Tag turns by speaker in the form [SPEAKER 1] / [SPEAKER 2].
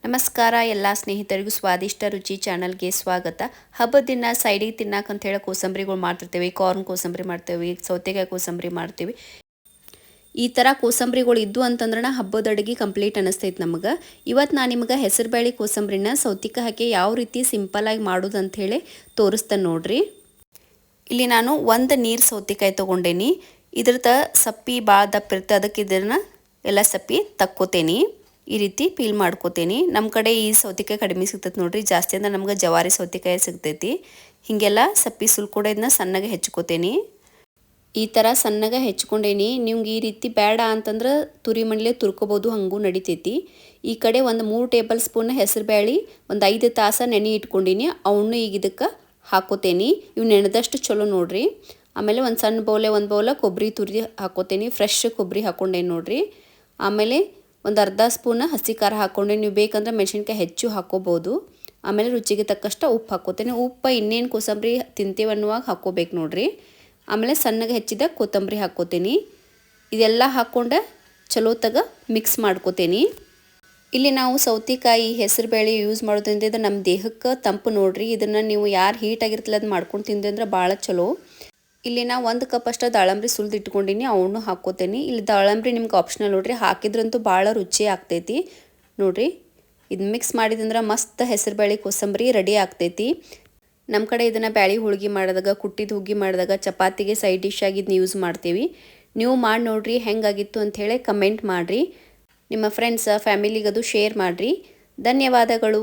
[SPEAKER 1] ನಮಸ್ಕಾರ ಎಲ್ಲ ಸ್ನೇಹಿತರಿಗೂ ಸ್ವಾದಿಷ್ಟ ರುಚಿ ಚಾನಲ್ಗೆ ಸ್ವಾಗತ. ಹಬ್ಬದ ದಿನ ಸೈಡಿಗೆ ತಿನ್ನಕಂತ ಹೇಳಿ ಕೋಸಂಬರಿಗಳು ಮಾಡ್ತಿರ್ತೀವಿ. ಕಾರ್ನ್ ಕೋಸಂಬರಿ ಮಾಡ್ತೀವಿ, ಸೌತೆಕಾಯಿ ಕೋಸಂಬರಿ ಮಾಡ್ತೀವಿ. ಈ ಥರ ಕೋಸಂಬರಿಗಳು ಇದ್ದು ಅಂತಂದ್ರೆ ಹಬ್ಬದ ಅಡುಗೆ ಕಂಪ್ಲೀಟ್ ಅನ್ನಿಸ್ತೈತೆ ನಮಗೆ. ಇವತ್ತು ನಾನು ನಿಮಗೆ ಹೆಸರುಬೇಳೆ ಕೋಸಂಬರಿನ ಸೌತೆಕಾಯಿ ಹಾಕಿ ಯಾವ ರೀತಿ ಸಿಂಪಲಾಗಿ ಮಾಡೋದು ಅಂಥೇಳಿ ತೋರಿಸ್ತೇನೆ ನೋಡ್ರಿ. ಇಲ್ಲಿ ನಾನು ಒಂದು ನೀರು ಸೌತೆಕಾಯಿ ತೊಗೊಂಡೇನಿ. ಇದ್ರದ್ದು ಸಪ್ಪಿ ಭಾಳ ದಪ್ಪ ಇರುತ್ತೆ, ಅದಕ್ಕೆ ಇದನ್ನು ಎಲ್ಲ ಸಪ್ಪಿ ತಕ್ಕೋತೇನೆ. ಈ ರೀತಿ ಪೀಲ್ ಮಾಡ್ಕೋತೇನೆ. ನಮ್ಮ ಕಡೆ ಈ ಸೌತೆಕಾಯಿ ಕಡಿಮೆ ಸಿಗ್ತೈತೆ ನೋಡ್ರಿ, ಜಾಸ್ತಿ ಅಂದ್ರೆ ನಮ್ಗೆ ಜವಾರಿ ಸೌತೆಕಾಯಿ ಸಿಗ್ತೈತಿ. ಹೀಗೆಲ್ಲ ಸಪ್ಪಿ ಸುಲ್ಕೊಡ ಇದನ್ನ ಸಣ್ಣಗೆ ಹೆಚ್ಕೋತೇನೆ. ಈ ಥರ ಸಣ್ಣಗೆ ಹೆಚ್ಕೊಂಡೇನಿ. ನಿಮ್ಗೆ ಈ ರೀತಿ ಬೇಡ ಅಂತಂದ್ರೆ ತುರಿ ಮಣ್ಲೆ ತುರ್ಕೋಬೋದು, ಹಂಗೂ ನಡಿತೈತಿ. ಈ ಕಡೆ ಒಂದು 3 ಟೇಬಲ್ ಸ್ಪೂನ್ ಹೆಸರುಬೇಳೆ ಒಂದು 5 ತಾಸು ನೆನೆ ಇಟ್ಕೊಂಡೀನಿ. ಅವನು ಈಗ ಇದಕ್ಕೆ ಹಾಕೋತೇನೆ. ಇವು ನೆನೆದಷ್ಟು ಚಲೋ ನೋಡ್ರಿ. ಆಮೇಲೆ ಒಂದು ಸಣ್ಣ ಒಂದು ಬೌಲ ಕೊಬ್ಬರಿ ತುರಿ ಹಾಕೋತೇನೆ. ಫ್ರೆಶ್ ಕೊಬ್ಬರಿ ಹಾಕೊಂಡೇನಿ ನೋಡ್ರಿ. ಆಮೇಲೆ ಒಂದು ಅರ್ಧ ಸ್ಪೂನ್ ಹಸಿ ಖಾರ ಹಾಕ್ಕೊಂಡೆ. ನೀವು ಬೇಕಂದ್ರೆ ಮೆಣಸಿನ್ಕಾಯಿ ಹೆಚ್ಚು ಹಾಕೋಬೋದು. ಆಮೇಲೆ ರುಚಿಗೆ ತಕ್ಕಷ್ಟು ಉಪ್ಪು ಹಾಕೋತೇನೆ. ಉಪ್ಪು ಇನ್ನೇನು ಕೋಸಂಬರಿ ತಿಂತೀವಿ ಅನ್ನುವಾಗ ಹಾಕ್ಕೋಬೇಕು ನೋಡ್ರಿ. ಆಮೇಲೆ ಸಣ್ಣಗೆ ಹೆಚ್ಚಿದ ಕೊತ್ತಂಬರಿ ಹಾಕ್ಕೋತೀನಿ. ಇದೆಲ್ಲ ಹಾಕ್ಕೊಂಡು ಚಲೋ ಮಿಕ್ಸ್ ಮಾಡ್ಕೋತೀನಿ. ಇಲ್ಲಿ ನಾವು ಸೌತೆಕಾಯಿ ಹೆಸರುಬೇಳೆ ಯೂಸ್ ಮಾಡೋದ್ರಿಂದ ಇದು ನಮ್ಮ ದೇಹಕ್ಕೆ ತಂಪು ನೋಡ್ರಿ. ಇದನ್ನು ನೀವು ಯಾರು ಹೀಟ್ ಆಗಿರ್ತಲ್ಲ ಅದು ಮಾಡ್ಕೊಂಡು ತಿಂದೆ ಅಂದ್ರೆ ಭಾಳ ಚಲೋ. ಇಲ್ಲಿ ನಾ 1 ಕಪ್ ಅಷ್ಟು ದಾಳಂಬ್ರಿ ಸುಲಿದು ಇಟ್ಕೊಂಡಿನಿ, ಅವನು ಹಾಕ್ಕೋತೇನೆ. ಇಲ್ಲಿ ದಾಳಂಬ್ರಿ ನಿಮ್ಗೆ ಆಪ್ಷನಲ್ ನೋಡ್ರಿ, ಹಾಕಿದ್ರಂತೂ ಭಾಳ ರುಚಿ ಆಗ್ತೈತಿ ನೋಡ್ರಿ. ಇದು ಮಿಕ್ಸ್ ಮಾಡಿದಂದ್ರೆ ಮಸ್ತ್ ಹೆಸರುಬೇಳೆ ಕೋಸಂಬರಿ ರೆಡಿ ಆಗ್ತೈತಿ. ನಮ್ಮ ಕಡೆ ಇದನ್ನು ಬ್ಯಾಳಿ ಹೋಳ್ಗೆ ಮಾಡಿದಾಗ, ಕುಟ್ಟಿದ ಹುಗ್ಗಿ ಮಾಡಿದಾಗ, ಚಪಾತಿಗೆ ಸೈಡ್ ಡಿಶ್ ಆಗಿ ಇದನ್ನ ಯೂಸ್ ಮಾಡ್ತೀವಿ. ನೀವು ಮಾಡಿ ನೋಡ್ರಿ ಹೆಂಗಾಗಿತ್ತು ಅಂಥೇಳಿ ಕಮೆಂಟ್ ಮಾಡಿರಿ. ನಿಮ್ಮ ಫ್ರೆಂಡ್ಸ್ ಫ್ಯಾಮಿಲಿಗದು ಶೇರ್ ಮಾಡಿರಿ. ಧನ್ಯವಾದಗಳು.